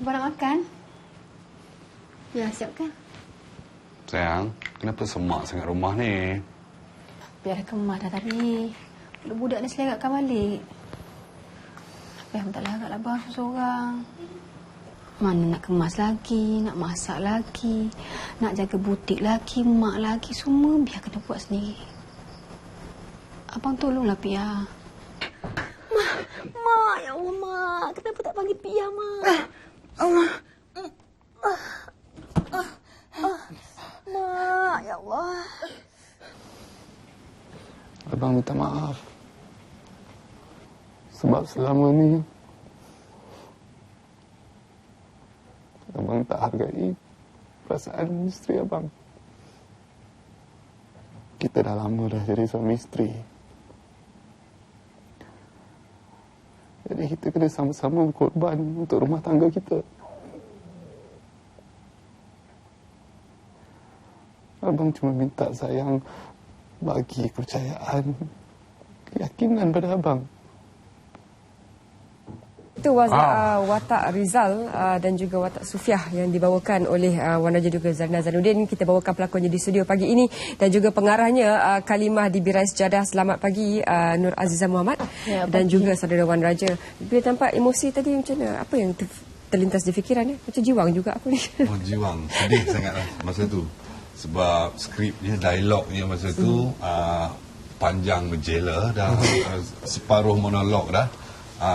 Abang nak makan? Ya, siapkan. Sayang, kenapa semak sangat rumah ni? Biar kemas dah tadi. Budak ni selerakkan balik. Tapi abang tak larat lah abang seorang. Mana nak kemas lagi, nak masak lagi, nak jaga butik lagi, mak lagi, semua biar kena buat sendiri. Abang tolonglah Pia. Mak, ya Allah, Mak. Kenapa tak panggil Pia, Mak? Allah. Mak, ya Allah. Abang minta maaf. Sebab selama ni abang tak hargai perasaan isteri abang. Kita dah lama dah jadi suami isteri. Jadi kita kena sama-sama berkorban untuk rumah tangga kita. Abang cuma minta sayang bagi kepercayaan, keyakinan pada abang. Itu watak Rizal dan juga watak Sufiah yang dibawakan oleh Wan Raja juga Zarina Zainuddin. Kita bawakan pelakonnya di studio pagi ini dan juga pengarahnya Kalimah di Birai Sejadah. Selamat pagi Nur Azizah Muhammad ya, dan juga saudara Wan Raja. Bila tampak emosi tadi macam mana? Apa yang terlintas di fikiran? Macam jiwang juga aku ni. Oh, jiwang. Sedih sangatlah masa tu. Sebab skripnya, dialognya masa tu panjang berjela dah, separuh monolog dah.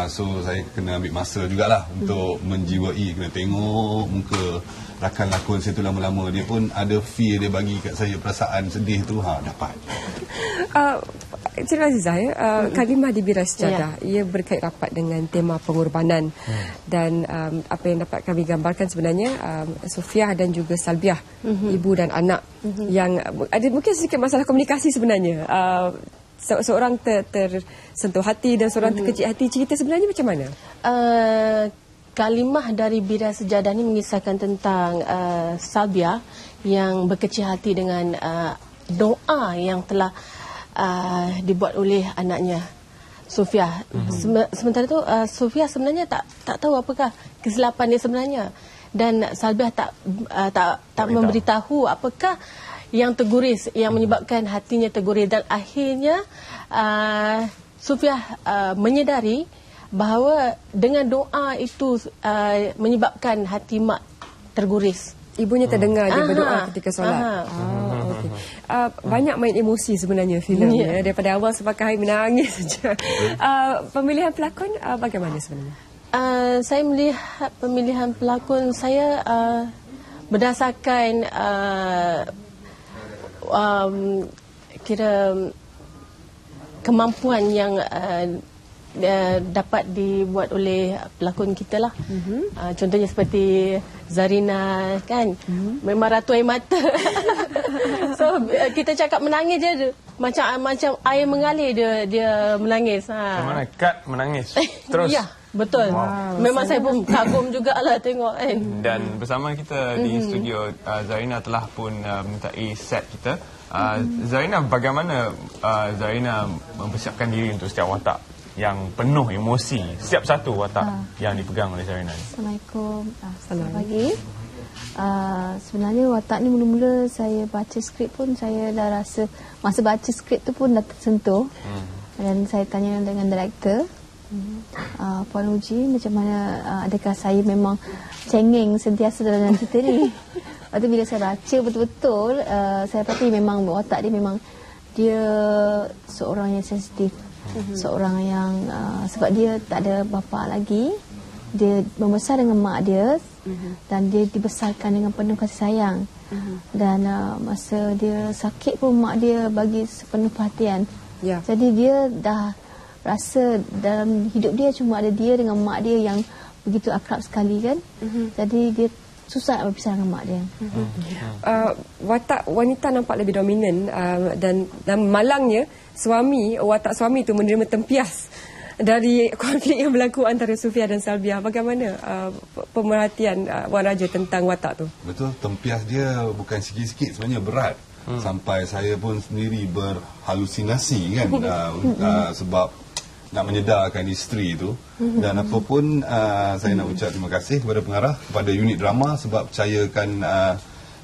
So saya kena ambil masa jugalah untuk menjiwai, kena tengok muka rakan lakon saya tu lama-lama. Dia pun ada feel, dia bagi kat saya perasaan sedih tu, dapat. Encik Azizah, Kalimah di Birai Sejadah, ia berkait rapat dengan tema pengorbanan. Dan apa yang dapat kami gambarkan sebenarnya Sufiah dan juga Salbiah, ibu dan anak, yang ada mungkin sedikit masalah komunikasi sebenarnya. Seorang tersentuh hati dan seorang terkecil hati. Cerita sebenarnya macam mana? Kalimah dari Birai Sejadah ni mengisahkan tentang Salbiah yang berkecil hati dengan doa yang telah dibuat oleh anaknya Sufiah. Sementara tu Sufiah sebenarnya tak tahu apakah kesilapan dia sebenarnya, dan Salbiah tak memberitahu apakah yang terguris, yang menyebabkan hatinya terguris. Dan akhirnya Sufiah menyedari bahawa dengan doa itu menyebabkan hati mak terguris. Ibunya terdengar dia berdoa ketika solat. Okay. Banyak main emosi sebenarnya filmnya. Daripada awal sampai akhir menangis saja. Pemilihan pelakon bagaimana sebenarnya? Saya melihat pemilihan pelakon saya berdasarkan kira kemampuan yang dapat dibuat oleh pelakon kita lah. Contohnya seperti Zarina kan, memang ratu air mata. So kita cakap menangis je, macam air mengalir dia menangis. Macam mana cut menangis terus? Ya, betul. Wow. Memang saya pun kagum jugalah tengok kan. Dan bersama kita di studio, Zarina telah pun mintai set kita. Zarina, bagaimana Zarina mempersiapkan diri untuk setiap watak yang penuh emosi, setiap satu watak yang dipegang oleh Zarina? Assalamualaikum. Selamat pagi. Sebenarnya watak ni mula-mula saya baca skrip pun saya dah rasa, masa baca skrip tu pun dah tersentuh. Dan saya tanya dengan director, Puan Uji, macam mana, adakah saya memang cengeng sentiasa dalam cerita ni? Lepas tu bila saya baca betul-betul, saya pasti memang watak dia memang dia seorang yang sensitif. Seorang yang sebab dia tak ada bapa lagi, dia membesar dengan mak dia, dan dia dibesarkan dengan penuh kasih sayang. Dan masa dia sakit pun mak dia bagi sepenuh perhatian. Jadi dia dah rasa dalam hidup dia cuma ada dia dengan mak dia yang begitu akrab sekali kan. Jadi dia susah nak berpisah dengan mak dia. Watak wanita nampak lebih dominan, dan malangnya watak suami itu menerima tempias dari konflik yang berlaku antara Sufiah dan Salbiah. Bagaimana pemerhatian Wan Raja tentang watak tu? Betul, tempias dia bukan sikit-sikit, sebenarnya berat. Sampai saya pun sendiri berhalusinasi kan. Sebab nak menyedarkan isteri itu. Dan apa pun saya nak ucap terima kasih kepada pengarah, kepada unit drama sebab percayakan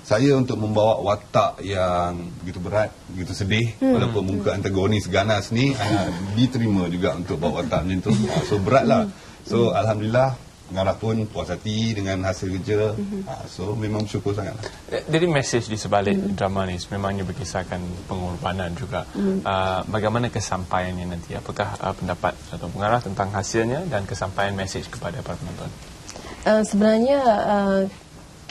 saya untuk membawa watak yang begitu berat, begitu sedih, walaupun muka antagonis ganas ni diterima juga untuk bawa watak macam tu. So beratlah. So alhamdulillah pengarah pun puas hati dengan hasil kerja. So memang bersyukur sangat. Jadi mesej di sebalik drama ni memangnya berkisahkan pengorbanan juga. Bagaimana kesampaiannya nanti? Apakah pendapat atau pengarah tentang hasilnya dan kesampaian mesej kepada para penonton? Sebenarnya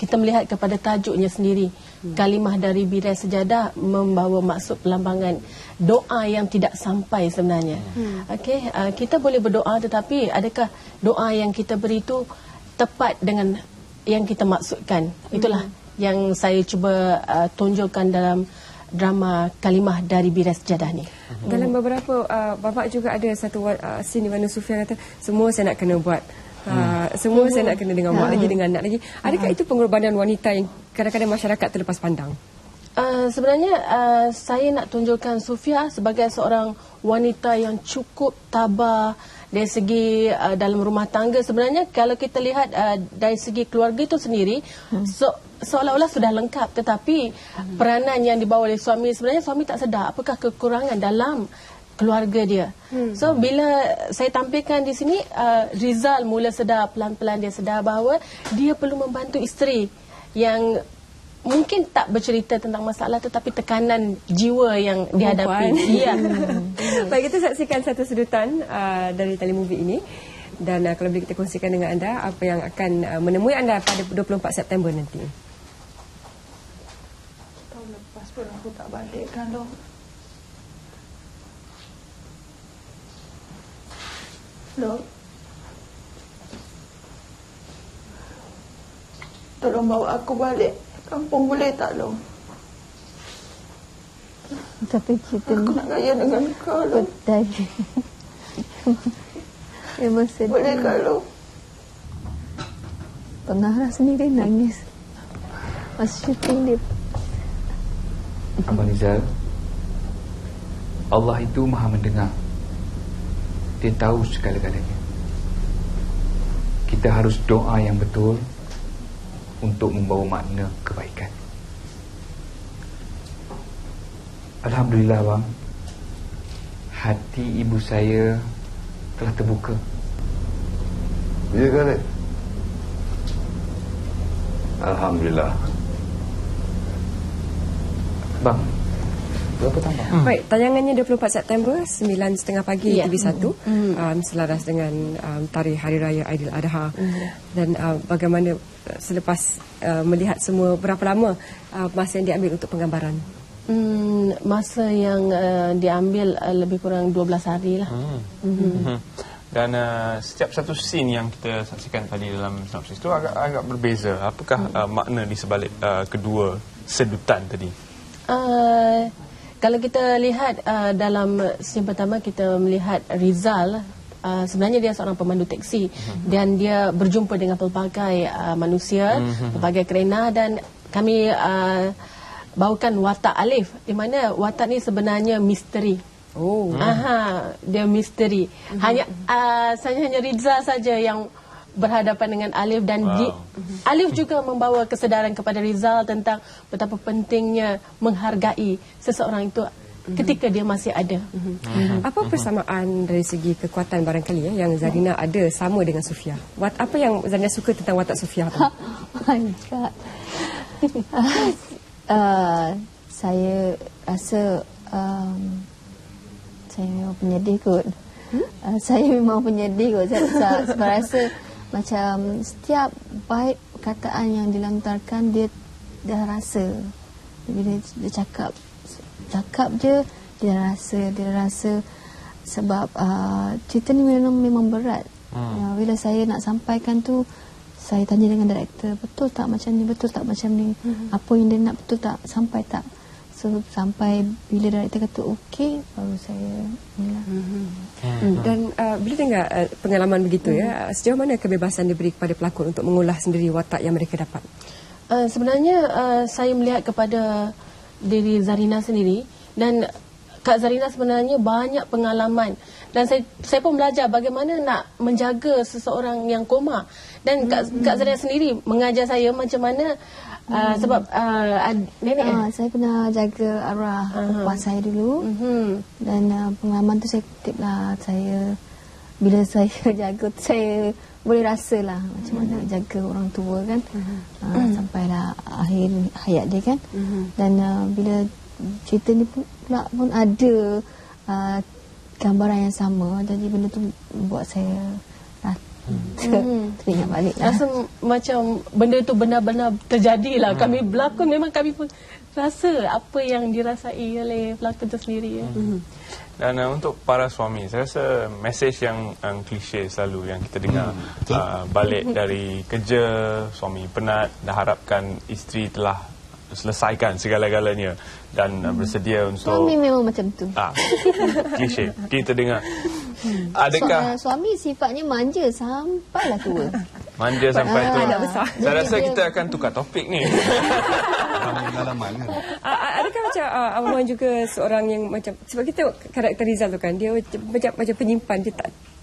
kita melihat kepada tajuknya sendiri. Kalimah dari Birai Sejadah membawa maksud pelambangan doa yang tidak sampai sebenarnya. Okey, kita boleh berdoa tetapi adakah doa yang kita beri itu tepat dengan yang kita maksudkan? Itulah yang saya cuba tunjukkan dalam drama Kalimah dari Birai Sejadah ni. Dalam beberapa babak juga ada satu scene di mana Sufia kata semua saya nak kena buat. Semua saya nak kena dengan mak lagi, dengan anak lagi. Adakah itu pengorbanan wanita yang kadang-kadang masyarakat terlepas pandang? Sebenarnya saya nak tunjukkan Sufia sebagai seorang wanita yang cukup tabah dari segi dalam rumah tangga. Sebenarnya kalau kita lihat dari segi keluarga itu sendiri, seolah-olah sudah lengkap, tetapi peranan yang dibawa oleh suami, sebenarnya suami tak sedar apakah kekurangan dalam keluarga dia. So bila saya tampilkan di sini, Rizal mula sedar, pelan-pelan dia sedar bahawa dia perlu membantu isteri yang mungkin tak bercerita tentang masalah tetapi tekanan jiwa yang dihadapi. Ya. Baik, kita saksikan satu sedutan dari telemovie ini. Dan kalau boleh kita kongsikan dengan anda apa yang akan menemui anda pada 24 September nanti. Tahun lepas pun aku tak balik kan loh. Loh, tolong bawa aku balik kampung boleh tak, Loh? Tapi kita aku nak gaya dengan kau, Loh. Tadi memang sedih. Boleh tak, Loh? Pengarah sendiri nangis masa syuting dia. Abang Rizal, Allah itu maha mendengar. Dia tahu segala-galanya. Kita harus doa yang betul untuk membawa makna kebaikan. Alhamdulillah bang, hati ibu saya telah terbuka. Ya kan? Alhamdulillah. Bang, berapa tambah? Baik, tayangannya 24 September 9.30 pagi TV1 selaras dengan tarikh Hari Raya Aidiladha. Dan bagaimana selepas melihat semua, berapa lama masa yang diambil untuk penggambaran? Masa yang diambil lebih kurang 12 hari lah. Dan setiap satu scene yang kita saksikan tadi dalam sinopsis itu agak berbeza. Apakah makna di sebalik kedua sedutan tadi? Kalau kita lihat dalam scene pertama, kita melihat Rizal. Sebenarnya dia seorang pemandu teksi dan dia berjumpa dengan pelbagai manusia, pelbagai kerena, dan kami bawakan watak Alif, di mana watak ni sebenarnya misteri. Dia misteri. Hanya Rizal saja yang berhadapan dengan Alif, dan Alif juga membawa kesedaran kepada Rizal tentang betapa pentingnya menghargai seseorang itu ketika dia masih ada. Apa persamaan dari segi kekuatan barangkali yang Zarina ada sama dengan Sufia? Apa yang Zarina suka tentang watak Sufia tu? My God. Saya rasa saya memang penyedih kot. Saya memang penyedih kot. Saya rasa macam setiap baik perkataan yang dilontarkan, dia rasa. Bila dia cakap je, dia rasa sebab cerita ni memang berat. Bila saya nak sampaikan tu, saya tanya dengan director, betul tak macam ni, betul tak macam ni, apa yang dia nak betul tak, sampai tak. So sampai bila director kata okey, baru saya inilah. Dan bila dengar pengalaman begitu sejauh mana kebebasan diberi kepada pelakon untuk mengolah sendiri watak yang mereka dapat? Sebenarnya saya melihat kepada diri Zarina sendiri, dan Kak Zarina sebenarnya banyak pengalaman Dan saya pun belajar bagaimana nak menjaga seseorang yang koma. Dan Kak Zarina sendiri mengajar saya macam mana sebab nenek saya pernah jaga arwah puan saya dulu. Dan pengalaman tu saya kutip lah. Bila saya jaga tu saya boleh rasa lah macam mana jaga orang tua kan. Sampailah akhir hayat dia kan. Dan bila cerita ni pula pun ada gambaran yang sama. Jadi benda tu buat saya teringat balik lah. Rasa macam benda tu benar-benar terjadi lah. Kami berlakon memang kami pun rasa apa yang dirasai oleh pelakon tu sendiri. Dan untuk para suami, saya rasa mesej yang klise selalu yang kita dengar. Balik dari kerja, suami penat, dah harapkan isteri telah selesaikan segala-galanya dan bersedia untuk... Suami memang macam tu. Klise, kita dengar. Adakah suami sifatnya manja sampailah tua. Manja sampai tua. Anak besar. Saya rasa kita akan tukar topik ni. Pengalaman kan. Adakah macam Abang juga seorang yang macam, sebab kita karakter Rizal tu kan, dia macam penyimpan, dia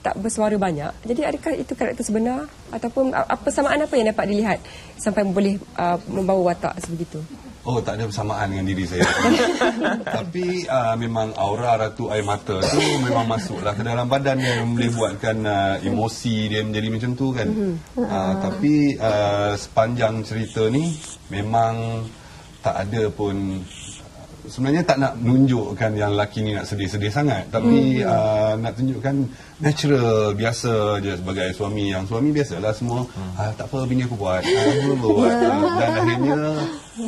tak bersuara banyak. Jadi adakah itu karakter sebenar ataupun persamaan apa yang dapat dilihat sampai boleh membawa watak sebegitu? Oh, tak ada bersamaan dengan diri saya. Tapi memang aura Ratu Air Mata tu memang masuklah ke dalam badan dia, yang boleh buatkan emosi dia menjadi macam tu kan. Tapi sepanjang cerita ni memang tak ada pun, sebenarnya tak nak menunjukkan yang lelaki ni nak sedih-sedih sangat, tapi nak tunjukkan natural, biasa je sebagai suami. Yang suami biasalah semua, tak apa bini aku buat, dan akhirnya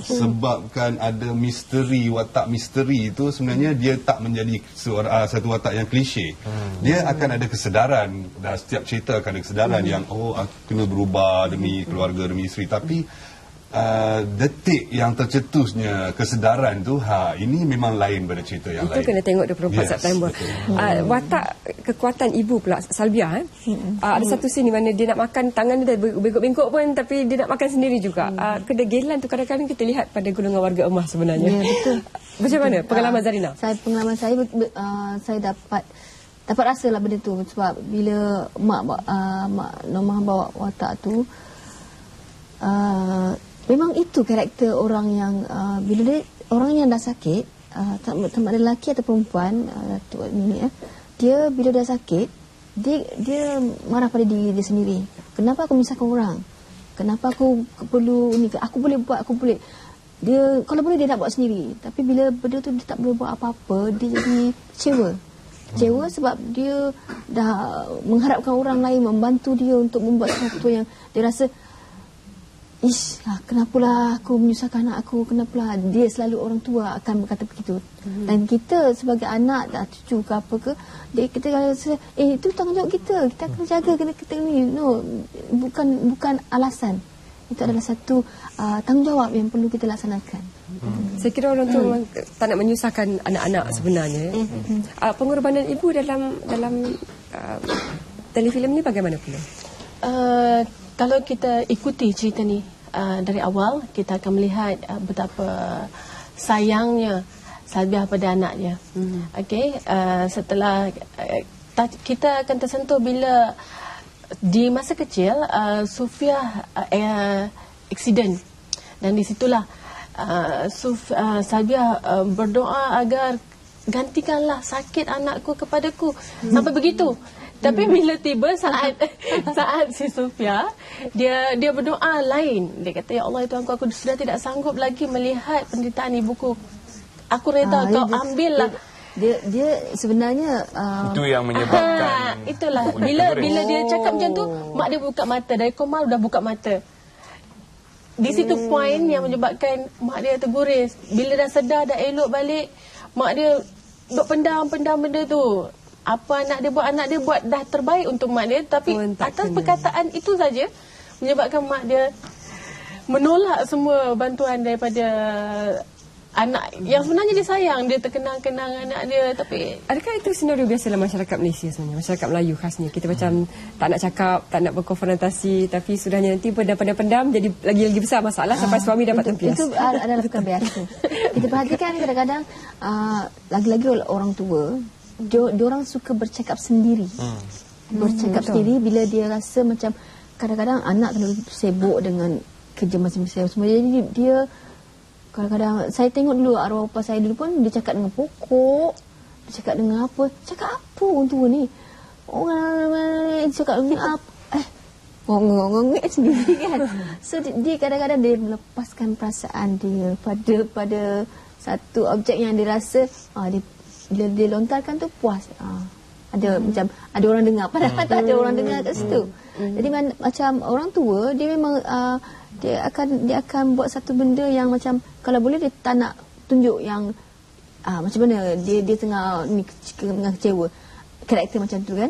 sebabkan ada misteri, watak misteri itu sebenarnya dia tak menjadi satu watak yang klise. Dia akan ada kesedaran, dah setiap cerita akan ada kesedaran yang aku kena berubah demi keluarga, demi isteri. Tapi detik yang tercetusnya kesedaran tu, ini memang lain pada cerita yang itu lain. Itu kena tengok 24 September. Watak kekuatan ibu pula, Salbia, ada satu scene di mana dia nak makan, tangan dia dah bengkok-bengkok pun, tapi dia nak makan sendiri juga. Kedegilan tu kadang-kadang kita lihat pada golongan warga emas sebenarnya. Ya, betul. Macam mana pengalaman Zarina? Pengalaman saya dapat rasalah benda tu, sebab bila mak Normah bawa watak tu, memang itu karakter orang yang bila dia, orang yang dah sakit, sama ada lelaki atau perempuan, dia bila dah sakit, dia marah pada diri dia sendiri. Kenapa aku menyusahkan orang? Kenapa aku perlu ni? Aku boleh buat, aku boleh. Dia kalau boleh dia nak buat sendiri. Tapi bila benda tu dia tak boleh buat apa-apa, dia jadi kecewa sebab dia dah mengharapkan orang lain membantu dia untuk membuat sesuatu yang dia rasa, kenapalah aku menyusahkan anak aku, kenapalah. Dia selalu orang tua akan berkata begitu. Dan kita sebagai anak, cucu ke apa ke, kita rasa itu tanggungjawab kita kena jaga, kita ni. No, bukan alasan. Itu adalah satu tanggungjawab yang perlu kita laksanakan. Saya kira orang tua memang tak nak menyusahkan anak-anak sebenarnya. Pengorbanan ibu dalam telefilm ni bagaimana pula? Kalau kita ikuti cerita ni dari awal, kita akan melihat betapa sayangnya Salbia pada anaknya. Okey, setelah kita akan tersentuh bila di masa kecil Sofia aksiden, dan di situlah Salbia berdoa agar gantikanlah sakit anakku kepadaku, sampai begitu. Tapi bila tiba saat si Sofia, dia berdoa lain. Dia kata, ya Allah, itu aku sudah tidak sanggup lagi melihat penderitaan ibuku. Aku reda kau ambillah. Dia sebenarnya itu yang menyebabkan itulah bila dia cakap macam tu, mak dia buka mata, dari koma dah buka mata. Di situ poin yang menyebabkan mak dia terguris. Bila dah sedar, dah elok balik, mak dia duk pendam benda tu. Apa anak dia buat dah terbaik untuk mak dia, tapi atas perkataan itu saja menyebabkan mak dia menolak semua bantuan daripada anak yang sebenarnya dia sayang, dia terkenang-kenang anak dia. Tapi adakah itu senario biasa dalam masyarakat Malaysia sebenarnya, masyarakat Melayu khasnya? Kita macam tak nak cakap, tak nak berkonfrontasi, tapi sudahnya nanti pendam-pendam jadi lagi-lagi besar masalah sampai suami dapat tempias. Itu adalah perkara biasa. Kita perhatikan kadang-kadang lagi-lagi orang tua, diorang suka bercakap sendiri. Bercakap sendiri bila dia rasa macam kadang-kadang anak terlalu sibuk dengan kerja masing-masing semua. Jadi dia kadang-kadang, saya tengok dulu arwah bapa saya dulu pun dia cakap dengan pokok, dia cakap dengan apa, cakap apa orang tua ni, orang cakap dengan apa, ngongek sendiri kan. So dia kadang-kadang dia melepaskan perasaan dia pada satu objek yang dia rasa dia lontarkan tu puas. Ada macam ada orang dengar, padahal tak ada orang dengar kat situ. Jadi macam orang tua dia memang dia akan buat satu benda yang macam kalau boleh dia tak nak tunjuk yang macam mana dia tengah ni kecewa. Karakter macam tu kan.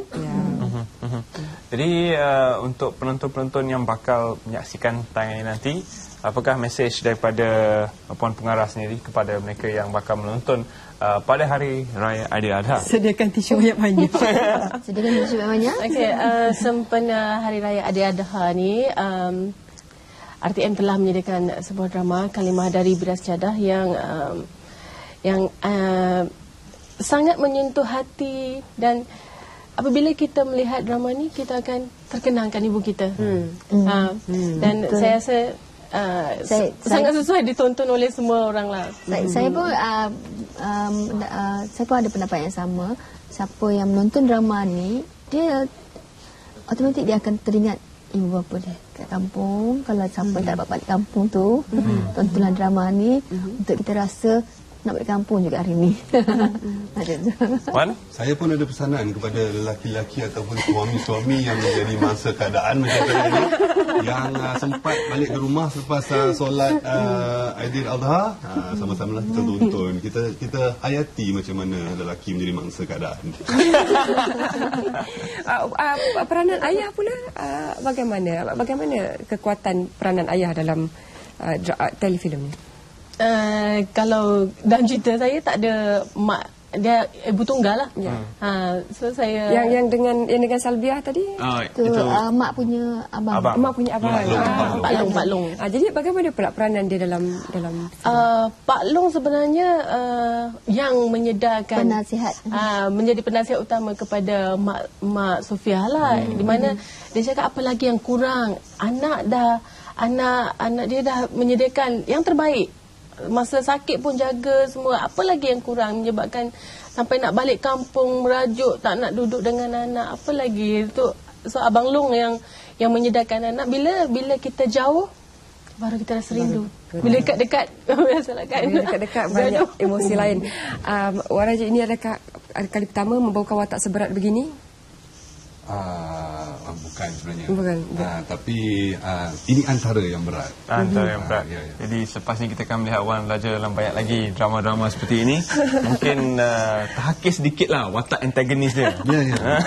Jadi untuk penonton-penonton yang bakal menyaksikan tayangan ini nanti, apakah mesej daripada Puan Pengarah sendiri kepada mereka yang bakal menonton pada Hari Raya Aidiladha? Sediakan tisu banyak-banyak. Sediakan tisu banyak. Okey, sempena Hari Raya Aidiladha ni, RTM telah menyediakan sebuah drama Kalimah dari Biras Jadah yang sangat menyentuh hati, dan apabila kita melihat drama ni kita akan terkenangkan ibu kita. Dan saya rasa sangat sesuai ditonton oleh semua orang lah. Saya pun ada pendapat yang sama. Siapa yang menonton drama ni, dia automatik dia akan teringat ibu bapa dia kat kampung. Kalau sampai tak dapat balik kampung tu, tontonlah drama ni untuk kita rasa nak balik kampung juga hari ni. Wan? Saya pun ada pesanan kepada lelaki-lelaki ataupun suami-suami yang menjadi mangsa keadaan macam saya ni, yang sempat balik ke rumah selepas solat Aidiladha, sama-sama lah kita tonton, kita hayati macam mana lelaki menjadi mangsa keadaan. Peranan ayah pula bagaimana kekuatan peranan ayah dalam telefilm ni? Kalau dalam cerita saya tak ada mak, dia ibu tunggal lah. So saya yang dengan Salbiah tadi itu mak punya abang. Mak punya abang. Pak Long. Jadi bagaimana pula peranan dia dalam Pak Long sebenarnya yang menyedarkan penasihat, menjadi penasihat utama kepada Mak Sofia lah, di mana dia cakap apa lagi yang kurang, anak dia dah menyediakan yang terbaik. Masa sakit pun jaga semua. Apa lagi yang kurang menyebabkan sampai nak balik kampung merajuk, tak nak duduk dengan anak. Apa lagi tu? So Abang Long yang menyedarkan anak. Bila kita jauh baru kita rasa rindu. Bila dekat-dekat biasalah kan. Bila dekat-dekat banyak emosi lain. Wan Raja, ini adakah kali pertama membawakan watak seberat begini? Bukan sebenarnya. Bukan. Tapi ini antara yang berat. Antara yang berat. Ya. Jadi selepas ni kita akan melihat Wan belajar dalam banyak lagi drama-drama seperti ini. Mungkin terhakis sedikit lah watak antagonis dia. Ya.